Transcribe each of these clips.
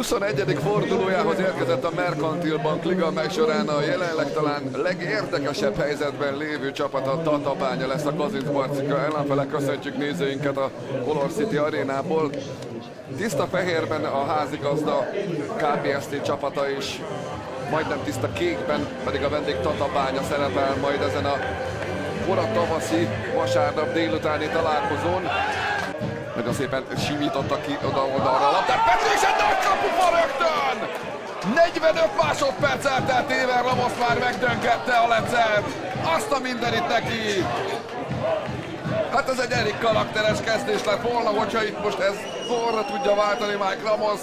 21. fordulójához érkezett a Merkantil Bank Liga, mely során a jelenleg talán legérdekesebb helyzetben lévő csapat a Tatabánya lesz. A Kazincbarcika ellenfele köszöntjük nézőinket a Color City arénából. Tiszta fehérben a házigazda KBST csapata is, majdnem tiszta kékben pedig a vendég Tatabánya szerepel majd ezen a kora tavaszi vasárnap délutáni találkozón. Nagyon szépen simította ki oda-oda a labdát. Petri és egy nagy kapufa rögtön! 45 másodperc elteltével Ramos már megdöngette a lecet. Azt a mindenit neki! Hát ez egy elég karakteres kezdés lett volna, hogyha itt most ez gólra tudja váltani Mike Ramos.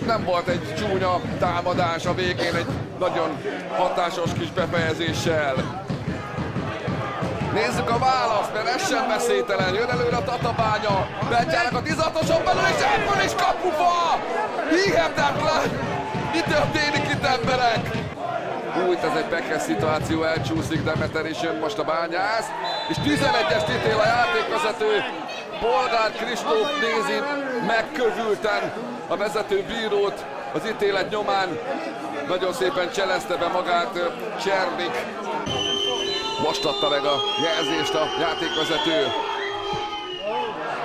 Nem volt egy csúnya támadás a végén, egy nagyon hatásos kis befejezéssel. Nézzük a választ, mert ez sem veszélytelen. Jön előre a Tatabánya, betyárnak a 16-oson belül, és ebből is kapufa! Hihetetlen! Mi történik itt, emberek? Úgy, ez egy pekes szituáció, elcsúszik Demeter, és jön most a Bányász. És 11-est ítél a játékvezető. Polgár Kristóf nézi megkövülten a vezető bírót az ítélet nyomán. Nagyon szépen cselezte be magát Csernik. Most adta meg a jelzést a játékvezető.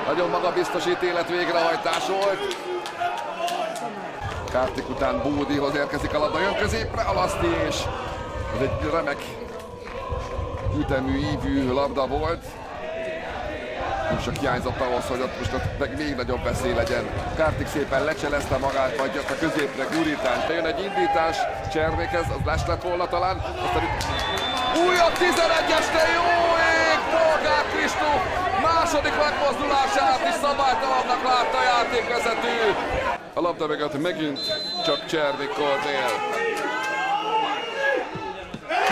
Nagyon magabiztos ítélet végrehajtás volt. Kártik után Bódihoz érkezik a labda, jön középre Alaszti, és ez egy remek ütemű, ívű labda volt. Nem csak hiányzott ahhoz, hogy ott most meg még nagyobb veszély legyen. Kártik szépen lecselezte magát, majd jött a középre gurítás. Jön egy indítás Csernékhez, az les lett volna talán. Aztán itt újabb 11-es, de jó ég! Polgár Kristóf második megmozdulását is szabálytalannak látta a játékvezető. A labda mögött megint csak Csernik Kornél.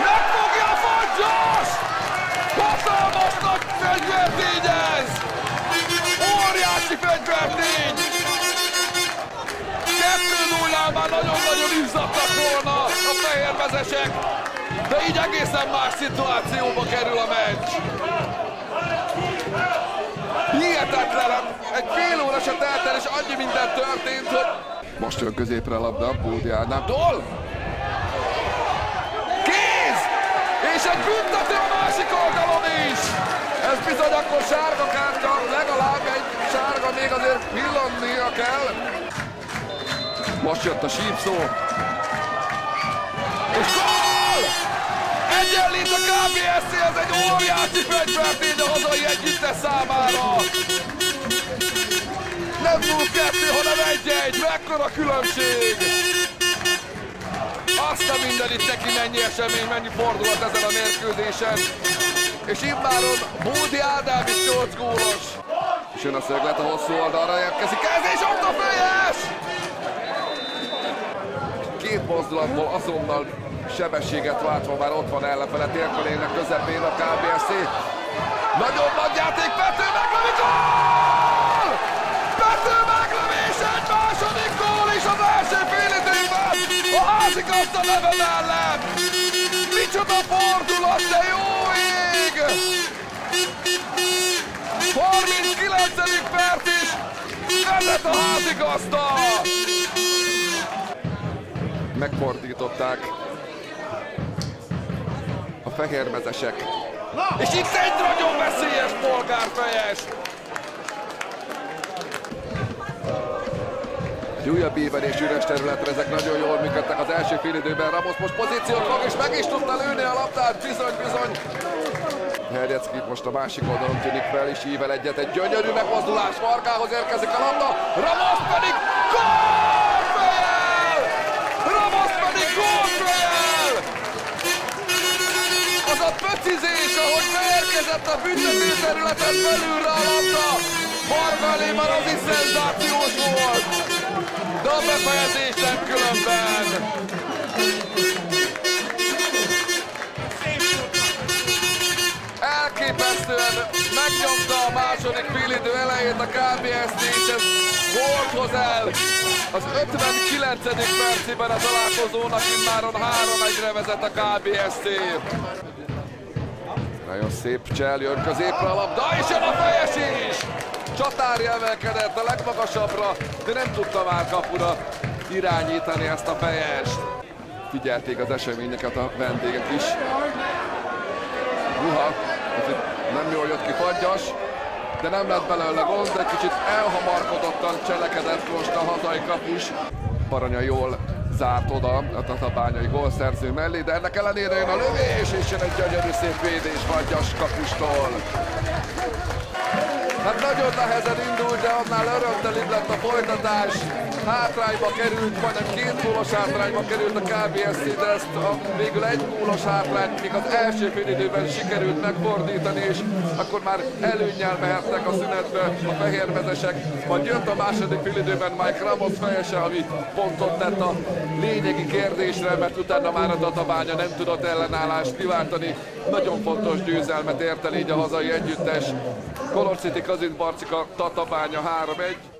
Megfogja a Fagyos! Hatalmas nagy fegyvertény ez! Óriási fegyvertény! 2-0-nál már nagyon-nagyon izzadtak volna a fehérmezesek, de így egészen más szituációba kerül a meccs. Hihetetlen, egy fél óra se telt el, és annyi minden történt, hogy... Most jön középre a labda, Bódi Ádámtól. Kéz! És egy büntető a másik oldalon is! Ez bizony akkor sárga kártya, legalább egy sárga, még azért villannia kell. Most jött a sípszó. És gól! Egyenlít a KBSC, ez egy óriási fegyvertény a hazai együttes számára. Nem 0-2, hanem 1-1, mekkora különbség! Azt a mindenit neki, mennyi esemény, mennyi fordulat ezen a mérkőzésen. És immáron Bódi Ádám is 8 gólos. És jön a szöglet, a hosszú oldalra érkezik ez, és ott a fejes! Két mozdulatból azonnal sebességet váltva már ott van ellenfele térfelének közepén a KBSC. Nagyon nagy játék, Pető meglövi, gól! Pető meglövi, és egy második gól is az első fél időben a házigazda neve mellett. Micsoda fordulat, de jó ég! 39. perc is vezet a házigazda! Megfordították a fehérmezesek. És itt egy nagyon veszélyes polgárfejes! Egy újabb évenés üres területre, ezek nagyon jól működtek az első félidőben. Ramos most pozíciót fog, és meg is tudta lőni a labdát, bizony. Herjecki most a másik oldalon tűnik fel, és ível egyet, egy gyönyörű megmozdulás, Vargához érkezik a labda, Ramos pedig gólfejel! Ramos pedig gólfejel! Az a pöcizés, ahogy beérkezett a büntető területen belülre a labda, Varga elé már az is szenzációs volt, de a befejezés nem különben. Elképesztően megnyomta a második félidő elejét a KBST, és ez gólt hoz el az 59. percében a találkozónak, immáron 3-1-re vezet a KBST. Nagyon szép csel, jön középre a labda, és jön a fejes is! Csatári emelkedett a legmagasabbra, de nem tudta már kapura irányítani ezt a fejest. Figyelték az eseményeket a vendégek is. Ruha, nem jól jött ki Fagyas, de nem lett belőle gond, egy kicsit elhamarkodottan cselekedett most a hazai kapus. Baranya jól zárt oda a tatabányai gólszerző mellé, de ennek ellenére jön a lövés, és jön egy gyönyörű szép védés Fagyas kapustól. Hát nagyon nehezen indult, de annál örömtelibb lett a folytatás. Hátrányba került, majdnem 2 gólos hátrányba került a KBSC, de ezt végül 1 gólos hátrányt még az első félidőben sikerült megfordítani, és akkor már előnnyel mehettek a szünetbe a fehérmezesek. Majd jött a második félidőben Mike Ramos fejese, ami pontot tett a lényegi kérdésre, mert utána már a Tatabánya nem tudott ellenállást kiváltani. Nagyon fontos győzelmet ért el így a hazai együttes. Color City Kazincbarcika, Tatabánya 3-1.